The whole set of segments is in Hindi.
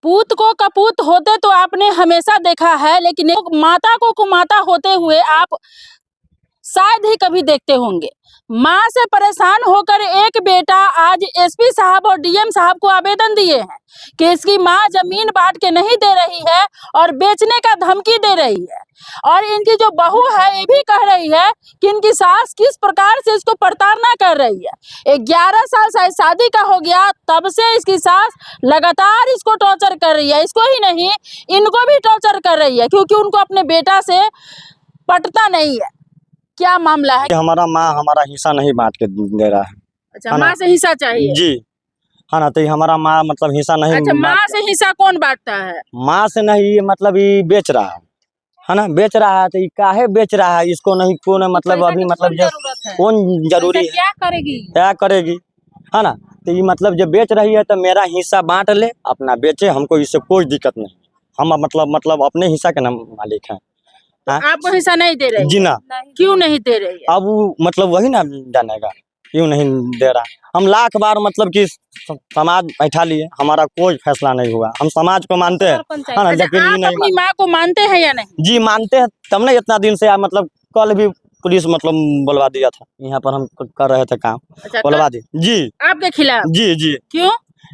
पूत को कपूत होते तो आपने हमेशा देखा है, लेकिन एक माता को कुमाता होते हुए आप शायद ही कभी देखते होंगे। माँ से परेशान होकर एक बेटा आज एसपी साहब और डीएम साहब को आवेदन दिए हैं कि इसकी माँ जमीन बांट के नहीं दे रही है और बेचने का धमकी दे रही है। और इनकी जो बहू है ये भी कह रही है कि इनकी सास किस प्रकार से इसको प्रताड़ना कर रही है। 11 साल शायद शादी का हो गया, तब से इसकी सास लगातार इसको टॉर्चर कर रही है। इसको ही नहीं, इनको भी टॉर्चर कर रही है, क्योंकि उनको अपने बेटा से पटता नहीं है। क्या मामला है? हमारा माँ हमारा हिस्सा नहीं बांट के दे रहा है। अच्छा, माँ से हिस्सा चाहिए जी, है ना। तो ये हमारा माँ मतलब हिस्सा नहीं। अच्छा, माँ से हिस्सा कौन बांटता है? माँ से नहीं, मतलब ये बेच रहा है ना, बेच रहा है। तो ये काहे बेच रहा है, इसको नहीं कौन मतलब अभी मतलब कौन जरूरी है, क्या करेगी, है ना। तो ये मतलब जब बेच रही है तो मेरा हिस्सा बांट ले, अपना बेचे, हमको इससे कोई दिक्कत नहीं। हम मतलब अपने हिस्सा के नाम मालिक हैं। तो आपको हिस्सा नहीं दे रही? जी ना। क्यों नहीं दे रही है? अब वो मतलब वही ना जानेगा क्यों नहीं दे रहा। हम लाख बार मतलब कि समाज बैठा लिए, हमारा कोई फैसला नहीं हुआ। हम समाज को मानते हैं, है ना। अच्छा, आप अपनी माँ को मानते हैं या नहीं? जी मानते हैं, तब ना इतना दिन से मतलब कल भी पुलिस मतलब बुलवा दिया था, यहाँ पर हम कर रहे थे काम। अच्छा, बुलवा दी जी आपके खिलाफ? जी जी। क्यों?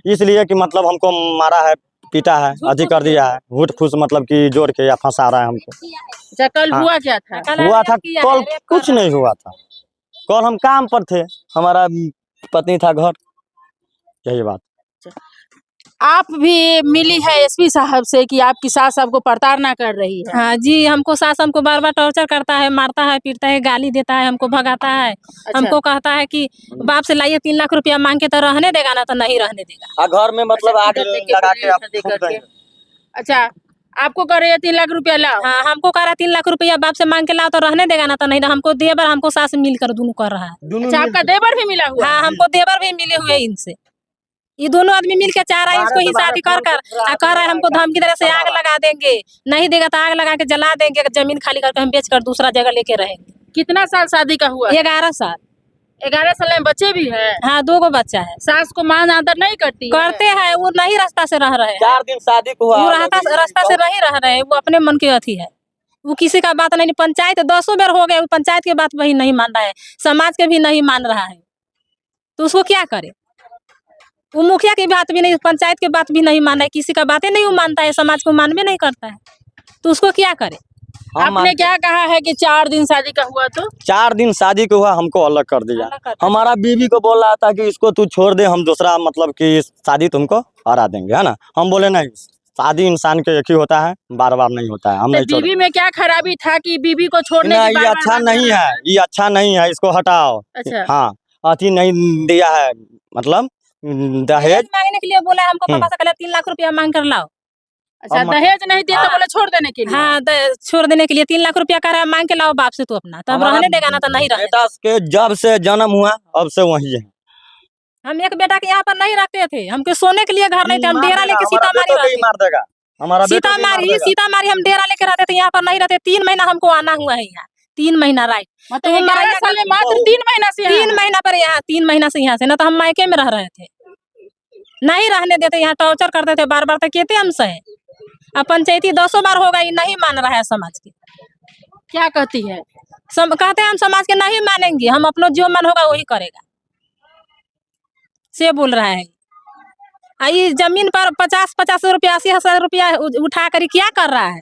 इसलिए कि मतलब हमको मारा है, पीटा है, अति कर दिया है, घूट फूस मतलब कि जोड़ के या फंसा रहा है हमको। अच्छा, कल हुआ क्या था? हुआ था कल कुछ नहीं हुआ था। कल हम काम पर थे, हमारा पत्नी था घर, यही बात। आप भी मिली है एसपी साहब से कि आपकी सास आपको प्रताड़ना कर रही है? हाँ जी, हमको सास हमको बार बार टॉर्चर करता है, मारता है, पीटता है, गाली देता है, हमको भगाता है। अच्छा। हमको कहता है कि बाप से लाइए 3 लाख रुपया मांग के तो रहने देगा ना, तो नहीं रहने देगा। घर में मतलब आग लगा के आप फूंक देंगे। अच्छा, आपको कह रहे हैं 3 लाख रुपया लाओ? हाँ, हमको कह रहा है 3 लाख रुपया बाप से मांग के लाओ तो रहने देगा ना, तो नहीं। हमको देवर हमको सास मिलकर दोनों कर रहा है। अच्छा, आपका देवर भी मिला हुआ? हाँ, हमको देवर भी मिले हुए इनसे। ये दोनों आदमी मिल के चाह रहा है इसको ही शादी कर रहा है। हमको धमकी दे रहे से आग लगा देंगे, नहीं देगा तो आग लगा के जला देंगे, जमीन खाली करके हम बेच कर दूसरा जगह लेके रहेंगे। कितना साल शादी का हुआ? 11 साल। 11 साल में बच्चे भी हैं? हाँ, 2 बच्चा है। सास को मान आदर नहीं करती है? करते हैं, वो नहीं रास्ता से रह रहे हैं। 4 दिन शादी को हुआ, वो रास्ता से नहीं रह रहे हैं, वो अपने मन की अथी है। वो किसी का बात नहीं, पंचायत 10 बार हो गए, वो पंचायत की बात वही नहीं मान रहा है, समाज के भी नहीं मान रहा है, तो उसको क्या करे। वो मुखिया की बात भी नहीं, पंचायत की बात भी नहीं मान रहा है, किसी का बातें नहीं वो मानता है, समाज को मान भी नहीं करता है, तो उसको क्या करे। आपने क्या कहा है कि 4 दिन शादी का हुआ? तो 4 दिन शादी को हुआ, हमको अलग कर दिया। हमारा बीवी को बोल रहा था कि इसको तू छोड़ दे, हम दूसरा मतलब कि शादी तुमको हरा देंगे, है ना। हम बोले नहीं, शादी इंसान के एक ही होता है, बार बार नहीं होता है। हम नहीं बीवी में क्या खराबी था कि बीवी को छोड़ने की ये अच्छा नहीं है, ये अच्छा नहीं है, इसको हटाओ। अच्छा। हाँ, अति नहीं दिया है, मतलब दहेज मांगने के लिए बोला, हमको पापा से कहले 3 लाख रुपया मांग कर लाओ। अच्छा, दहेज नहीं दिया तो बोले छोड़ देने के लिए? हाँ, छोड़ देने के लिए 3 लाख रुपया कह रहा है, मांग के लाओ बाप से तू अपना, तब रहने देगा ना, तो नहीं रहने। बेटा के जब से जन्म हुआ अब से वही है। हम एक बेटा के यहाँ पर नहीं रखते थे, हमको सोने के लिए घर नहीं थे, हम डेरा लेके सीतामढ़ी रहते। मार देगा हमारा सीतामढ़ी हम डेरा लेके रहते थे, यहाँ पर नहीं रहते। 3 महीना हमको आना हुआ है यहाँ, 3 महीना राइट। मतलब 11 साल में मात्र 3 महीना से? 3 महीना पर यहाँ, 3 महीना से यहाँ से, ना तो हम मायके में रह रहे थे, नहीं रहने देते, यहाँ टॉर्चर करते थे बार बार, तो कहते हमसे। अब पंचायती 10 बार हो गई, नहीं मान रहा है समाज के। क्या कहती है? कहते हैं हम समाज के नहीं मानेंगे, हम अपना जो मन होगा वही करेगा, से बोल रहा है। ये जमीन पर 50-50 रुपया 80,000 रुपया उठा कर क्या कर रहा है।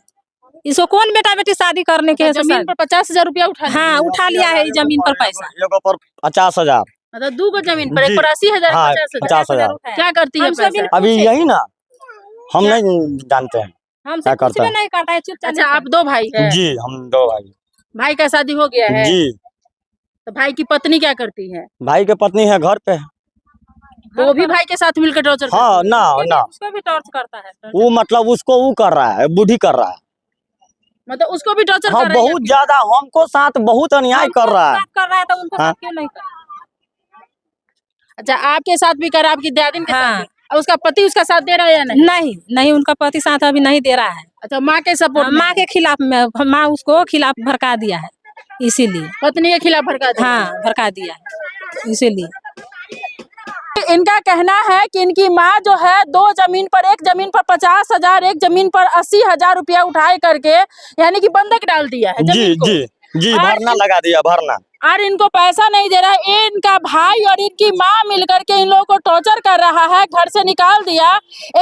इसको कौन बेटा बेटी शादी करने के? जमीन पर 50,000 रुपया उठा? हाँ, उठा लिया है जमीन पर पैसा। एगो पर 50,000, मतलब 2 जमीन पर 80,000 50,000। क्या करती है? अभी यही ना, हम नहीं जानते हैं हमसे कुछ भी नहीं करता है, चुपचाप। अच्छा, आप 2 भाई हैं? जी, हम 2 भाई। भाई का शादी हो गया है? जी। तो भाई की पत्नी क्या करती है? भाई के पत्नी है घर पे। वो भी भाई के साथ मिलकर टॉर्चर? हाँ ना, उसको भी टॉर्चर करता है। वो मतलब उसको वो कर रहा है, बूढ़ी कर रहा है, मतलब उसको भी टॉर्चर हाँ, कर रहा है? बहुत ज्यादा हमको साथ बहुत अन्याय कर रहा है, तो उनको साथ क्यों नहीं कर रहा? अच्छा, आपके साथ भी कर, आपकी दादी के साथ? और उसका पति उसका साथ दे रहा है या नहीं? नहीं नहीं, उनका पति साथ अभी नहीं दे रहा है। अच्छा, माँ के सपोर्ट? माँ के खिलाफ में, माँ उसको खिलाफ भड़का दिया है, इसीलिए। पत्नी के खिलाफ भड़का दिया? हाँ, भड़का दिया है, इसीलिए। इनका कहना है कि इनकी माँ जो है एक जमीन पर 50,000, एक जमीन पर 80,000 रुपया उठाए करके यानी कि बंधक डाल दिया है जी जमीन को। जी और भरना लगा दिया, भरना। और इनको पैसा नहीं दे रहा है। इनका भाई और इनकी माँ मिलकर के इन लोगों को टॉर्चर कर रहा है, घर से निकाल दिया।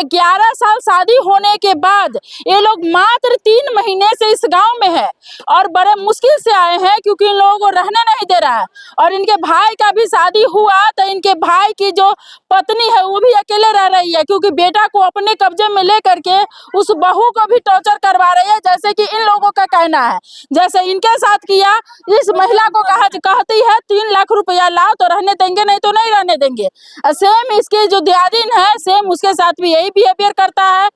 11 साल शादी होने के बाद ये लोग मात्र 3 महीने से इस गांव में है और बड़े मुश्किल से आए हैं क्योंकि इन लोगों को रहने नहीं दे रहा है। और इनके भाई का भी शादी हुआ तो इनके भाई की जो पत्नी है वो भी अकेले रह रही है क्योंकि बेटा को अपने कब्जे में ले करके उस बहू को भी टॉर्चर करवा रही है, जैसे कि इन लोगों का कहना है। जैसे इनके साथ किया, इस महिला को कहती है 3 लाख रुपया लाओ तो रहने देंगे, नहीं तो नहीं रहने देंगे। सेम इसके जो दियादिन है सेम उसके साथ भी यही बिहेवियर करता है।